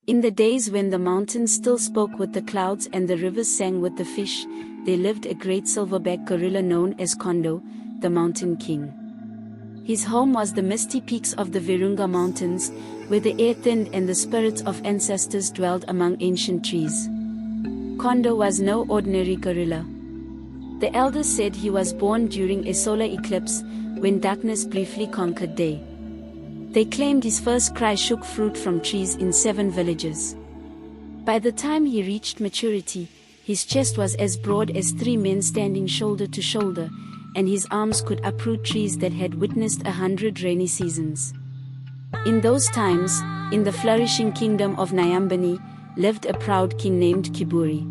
In the days when the mountains still spoke with the clouds and the rivers sang with the fish, there lived a great silverback gorilla known as Kondo, the mountain king. His home was the misty peaks of the Virunga Mountains, where the air thinned and the spirits of ancestors dwelled among ancient trees. Kondo was no ordinary gorilla. The elders said he was born during a solar eclipse, when darkness briefly conquered day. They claimed his first cry shook fruit from trees in 7 villages. By the time he reached maturity, his chest was as broad as 3 men standing shoulder to shoulder, and his arms could uproot trees that had witnessed 100 rainy seasons. In those times, in the flourishing kingdom of Nyumbani, lived a proud king named Kiburi.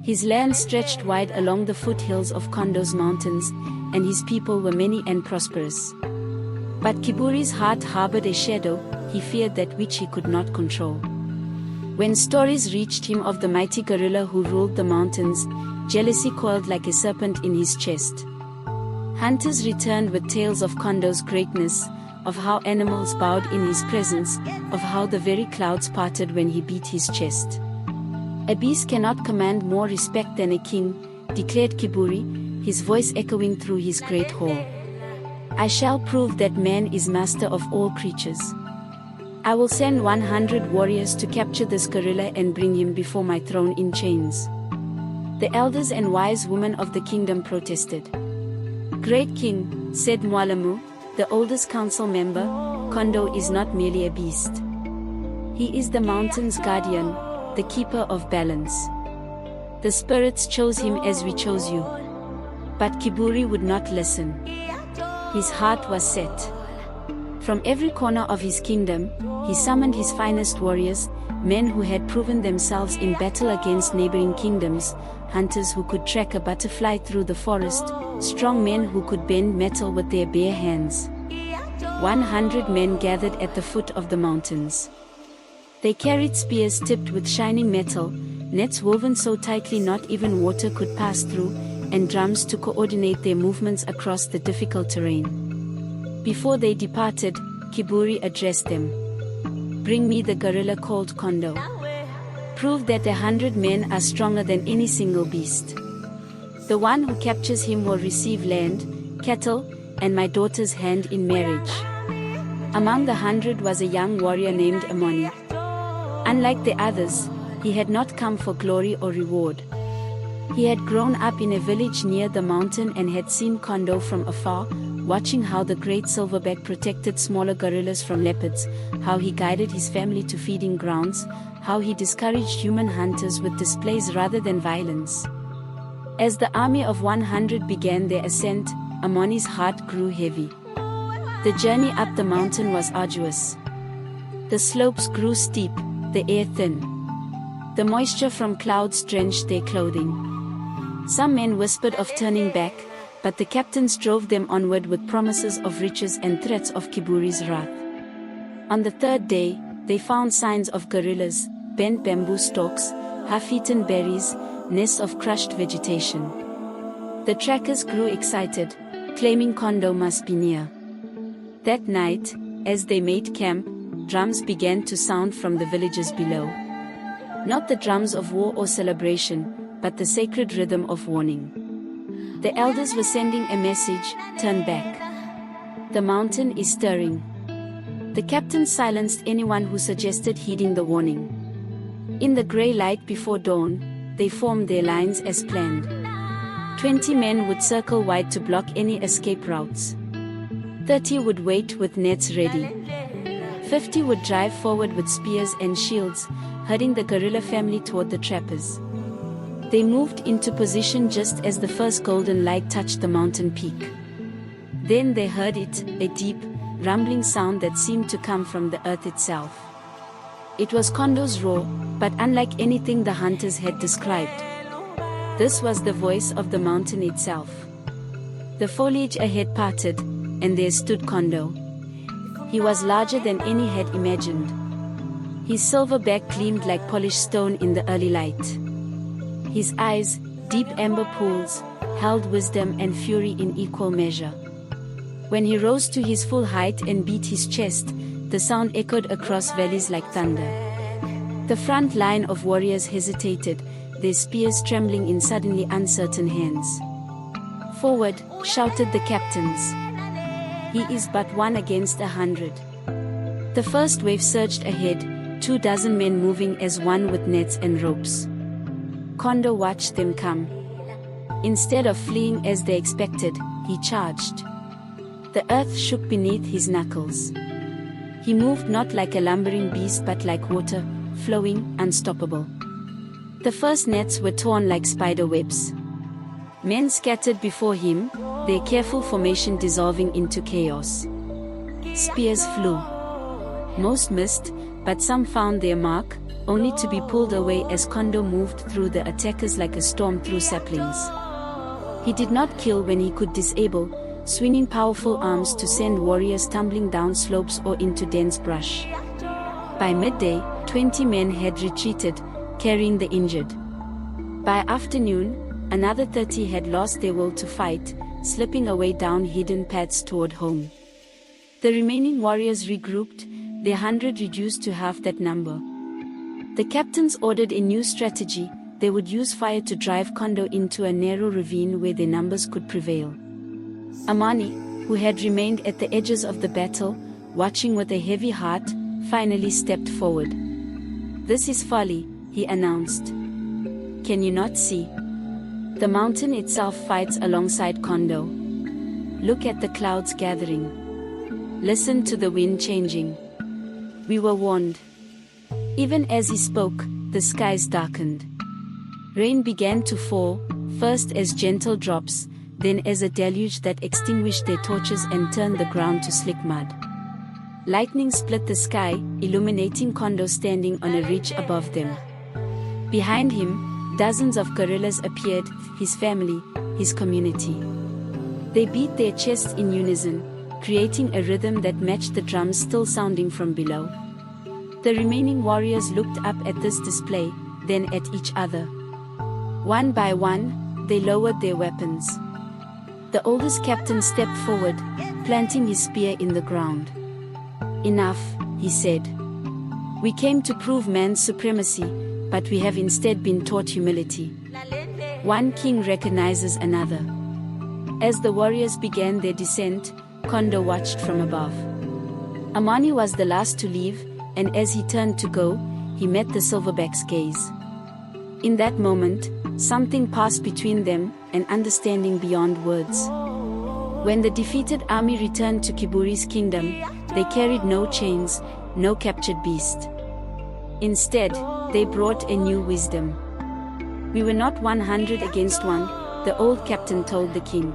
His land stretched wide along the foothills of Kondo's mountains, and his people were many and prosperous. But Kiburi's heart harbored a shadow, he feared that which he could not control. When stories reached him of the mighty gorilla who ruled the mountains, jealousy coiled like a serpent in his chest. Hunters returned with tales of Kondo's greatness, of how animals bowed in his presence, of how the very clouds parted when he beat his chest. A beast cannot command more respect than a king, declared Kiburi, his voice echoing through his great hall. I shall prove that man is master of all creatures. I will send 100 warriors to capture this gorilla and bring him before my throne in chains. The elders and wise women of the kingdom protested. Great king, said Mwalamu, the oldest council member, Kondo is not merely a beast. He is the mountain's guardian, the keeper of balance. The spirits chose him as we chose you. But Kiburi would not listen. His heart was set. From every corner of his kingdom, he summoned his finest warriors, men who had proven themselves in battle against neighboring kingdoms, hunters who could track a butterfly through the forest, strong men who could bend metal with their bare hands. 100 men gathered at the foot of the mountains. They carried spears tipped with shining metal, nets woven so tightly not even water could pass through, and drums to coordinate their movements across the difficult terrain. Before they departed, Kiburi addressed them. Bring me the gorilla called Kondo. Prove that 100 men are stronger than any single beast. The one who captures him will receive land, cattle, and my daughter's hand in marriage. Among the 100 was a young warrior named Amoni. Unlike the others, he had not come for glory or reward. He had grown up in a village near the mountain and had seen Kondo from afar, watching how the great silverback protected smaller gorillas from leopards, how he guided his family to feeding grounds, how he discouraged human hunters with displays rather than violence. As the army of 100 began their ascent, Amoni's heart grew heavy. The journey up the mountain was arduous. The slopes grew steep, the air thin. The moisture from clouds drenched their clothing. Some men whispered of turning back, but the captains drove them onward with promises of riches and threats of Kiburi's wrath. On the 3rd day, they found signs of gorillas, bent bamboo stalks, half-eaten berries, nests of crushed vegetation. The trackers grew excited, claiming Kondo must be near. That night, as they made camp, drums began to sound from the villages below. Not the drums of war or celebration, but the sacred rhythm of warning. The elders were sending a message, turn back. The mountain is stirring. The captain silenced anyone who suggested heeding the warning. In the grey light before dawn, they formed their lines as planned. 20 men would circle wide to block any escape routes. 30 would wait with nets ready. 50 would drive forward with spears and shields, herding the gorilla family toward the trappers. They moved into position just as the first golden light touched the mountain peak. Then they heard it, a deep, rumbling sound that seemed to come from the earth itself. It was Kondo's roar, but unlike anything the hunters had described. This was the voice of the mountain itself. The foliage ahead parted, and there stood Kondo. He was larger than any had imagined. His silver back gleamed like polished stone in the early light. His eyes, deep amber pools, held wisdom and fury in equal measure. When he rose to his full height and beat his chest, the sound echoed across valleys like thunder. The front line of warriors hesitated, their spears trembling in suddenly uncertain hands. "Forward," shouted the captains. "He is but 1 against 100. The first wave surged ahead, 24 men moving as one with nets and ropes. Kondo watched them come. Instead of fleeing as they expected, he charged. The earth shook beneath his knuckles. He moved not like a lumbering beast but like water, flowing, unstoppable. The first nets were torn like spider webs. Men scattered before him, their careful formation dissolving into chaos. Spears flew. Most missed, but some found their mark, only to be pulled away as Kondo moved through the attackers like a storm through saplings. He did not kill when he could disable, swinging powerful arms to send warriors tumbling down slopes or into dense brush. By midday, 20 men had retreated, carrying the injured. By afternoon, another 30 had lost their will to fight, slipping away down hidden paths toward home. The remaining warriors regrouped, their 100 reduced to half that number. The captains ordered a new strategy. They would use fire to drive Kondo into a narrow ravine where their numbers could prevail. Amani, who had remained at the edges of the battle, watching with a heavy heart, finally stepped forward. "This is folly," he announced. "Can you not see? The mountain itself fights alongside Kondo. Look at the clouds gathering. Listen to the wind changing. We were warned." Even as he spoke, the skies darkened. Rain began to fall, first as gentle drops, then as a deluge that extinguished their torches and turned the ground to slick mud. Lightning split the sky, illuminating Kondo standing on a ridge above them. Behind him, dozens of guerrillas appeared, his family, his community. They beat their chests in unison, creating a rhythm that matched the drums still sounding from below. The remaining warriors looked up at this display, then at each other. One by one, they lowered their weapons. The oldest captain stepped forward, planting his spear in the ground. "Enough," he said. "We came to prove man's supremacy, but we have instead been taught humility. One king recognizes another." As the warriors began their descent, Kondo watched from above. Amani was the last to leave, and as he turned to go, he met the Silverback's gaze. In that moment, something passed between them, an understanding beyond words. When the defeated army returned to Kiburi's kingdom, they carried no chains, no captured beast. Instead, they brought a new wisdom. "We were not 100 against 1, the old captain told the king.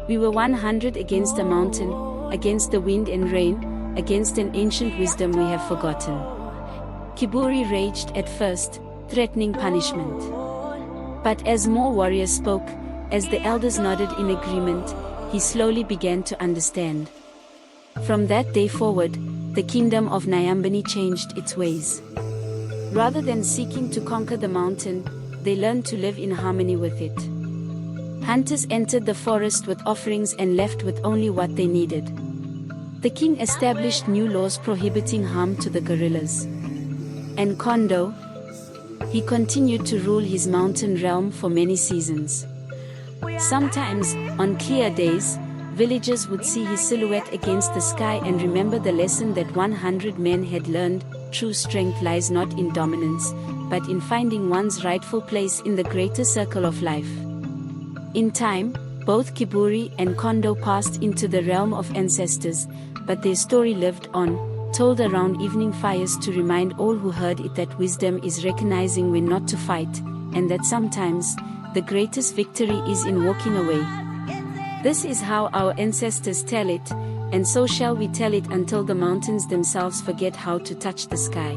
"We were 100 against a mountain, against the wind and rain, against an ancient wisdom we have forgotten." Kiburi raged at first, threatening punishment. But as more warriors spoke, as the elders nodded in agreement, he slowly began to understand. From that day forward, the kingdom of Nyumbani changed its ways. Rather than seeking to conquer the mountain, they learned to live in harmony with it. Hunters entered the forest with offerings and left with only what they needed. The king established new laws prohibiting harm to the guerrillas. And Kondo? He continued to rule his mountain realm for many seasons. Sometimes, on clear days, villagers would see his silhouette against the sky and remember the lesson that 100 men had learned: true strength lies not in dominance, but in finding one's rightful place in the greater circle of life. In time, both Kiburi and Kondo passed into the realm of ancestors, but their story lived on, told around evening fires to remind all who heard it that wisdom is recognizing when not to fight, and that sometimes, the greatest victory is in walking away. This is how our ancestors tell it, and so shall we tell it until the mountains themselves forget how to touch the sky.